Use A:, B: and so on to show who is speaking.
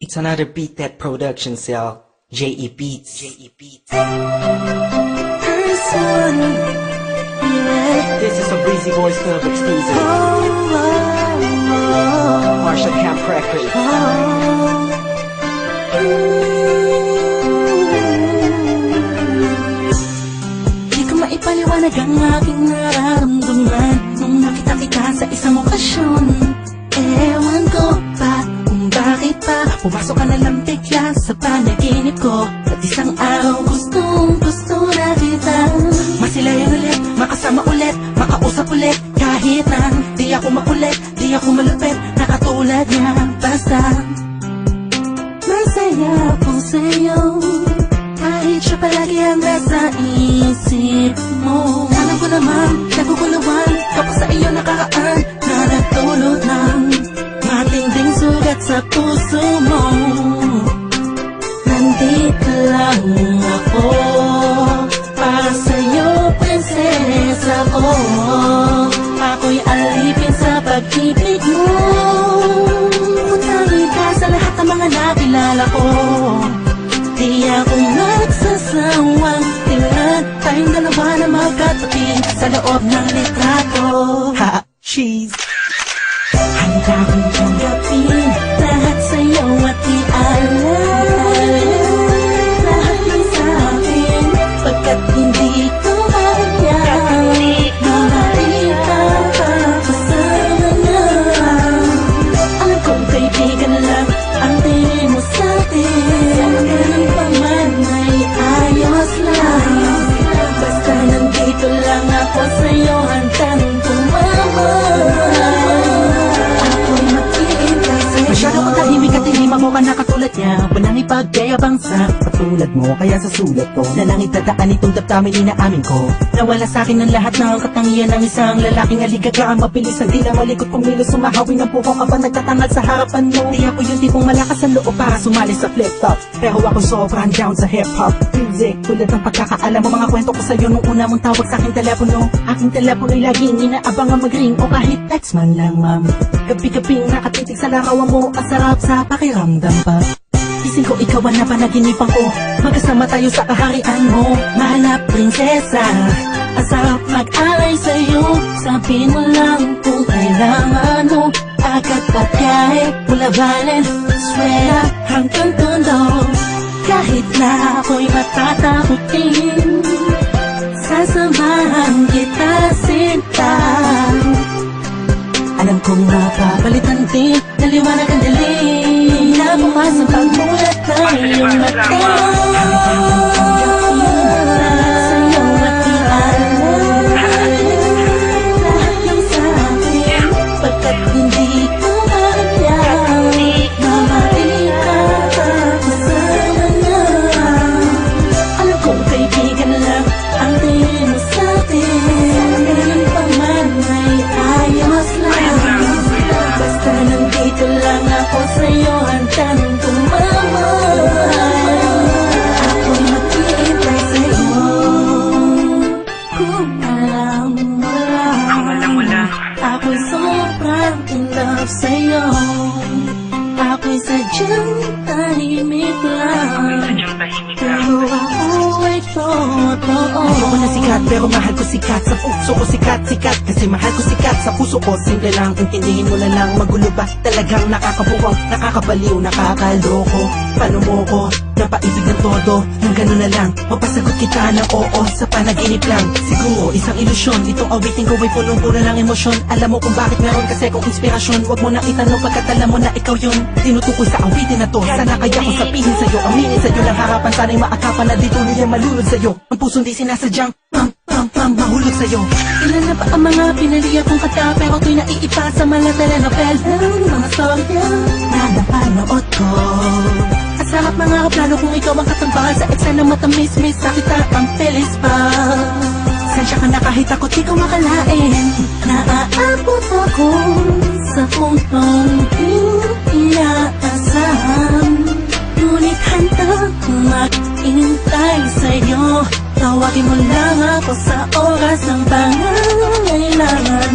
A: It's another Beat That production cell. J.E. Beats. This is a Breezy Boys Club exclusive. Marshall Camp Records.
B: Di ko maipaliwanag ang aking nararamdaman nung nakita kita sa isang okasyon. Ewan ko pa kung bakit pa pumasok ka na lang bigla sa panaginip ko. At isang araw gusto na kita masilayan ulit, makasama ulit, makausap ulit. Kahit na di ako makulit, di ako malupit, nakatulad niya. Basta masaya ako sa'yo, kahit siya palagi ang nasa isip mo. Alam ko naman, naguguluhan kapag sa iyo nakaraan na nagdulot ng matinding sugat sa puso mo. Nandito lang ako para sa'yo, prinsesa ko. Ako'y alipin sa pag-ibig mo. Utangin ka sa lahat ng mga nakilala ko. Di ako nagsasawang tingnan tayong dalawa na magkatabi sa loob ng litrato.
A: Ha! She's...
B: Handa kong tanggapin lahat sa'yo at ialala lahat ng sa'kin, pagkat hindi ko kaya mahalin ka kasama na. Alam kong kaibigan lang ang tingin mo sa'tin, ganun pa man ay ayos lang. Basta nandito lang ako sa'yo, handang tumama. Masyado ko tahimik at hindi mo ka na katulad niya. Walang ipagkayabang sa katulad mo, kaya sa sulat ko na lang itadaan itong damdamin inaamin ko. Nawala sa akin ng lahat ng katangian ng isang lalaking aligaga. Mabilis ang tila malikot kumilos, sumahawin ng puko ka pa nagtatangad sa harapan mo. Di ako yung tipong malakas ang loob para sumali sa flip-top, pero ako sobrang down sa hip-hop music. Tulad ng pagkakaalam mo, mga kwento ko sa'yo nung una mong tawag sa aking telepono. Aking telepono'y laging inaabangan mag-ring o kahit text man lang, ma'am. Gabi-gabing nakatitig sa larawan mo, ang sarap sa pakiramdam pa. Ising ko ikaw ang napanaginipan ko, magkasama tayo sa kaharian mo. Mahal na prinsesa, ang sarap mag-alay sa'yo. Sabihin mo lang kung kailangan mo, agad pagkay mula Valenzuela hanggang Tondo. Kahit na ako'y matatakutin, sasamahan kita sinta. Alam kong mapapalitan din, naliwanag ang dilim na bukas ang pagmulat ng iyong mata. Sa'yo at ialala lahat ng sa'kin, pagkat hindi ko kaya mahalin ka kasama na. Alam kong kaibigan lang ang tingin mo sa'tin, ganun pa man ay ayos lang. Basta nandito lang ako sa'yo, handang tumama. Ako'y mag-iintay sa'yo. Kung alam mo lang, ako'y sobrang in love sa'yo. Ako'y sadyang tahimik lang, pero ako'y totoo. Ayoko na sikat, pero mahal ko sikat. Sa puso ko sikat, kasi mahal ko sikat. Sa puso ko, simple lang, intindihin mo na lang. Magulo ba? Talagang nakakabuwang, nakakabaliw, nakakaloko. Paano mo ko napaibig ng todo? Nang gano'n na lang, mapasagot kita ng oo sa panaginip lang. Siguro, isang ilusyon, itong awitin ko ay punong-puno ng emosyon. Alam mo kung bakit meron kasi kung inspirasyon. Huwag mo na itanong pagkat alam mo na ikaw yun. Tinutukoy sa awitin na to, sana kaya ko sabihin sa'yo, aminin sa'yo ng harapan. Sana'y maakapan na dito nila malulod sa'yo. Ang puso'ng di sinasadyang mahulog sa'yo. Ilan na ba ang mga pinaliya kong kata, pero to'y naiipa sa mga telenovela, mga storya na napanood ko. At sarap mga kaplano kung ikaw ang katambakan sa eksena matamis-mis, sa kita ang pilis pa. Sensya ka na kahit ako di ko makalain, naaabot ako sa puntong inaasahan. Ngunit handang mag-intay sa'yo, tawagin mo lang ako sa oras ng pangangailangan.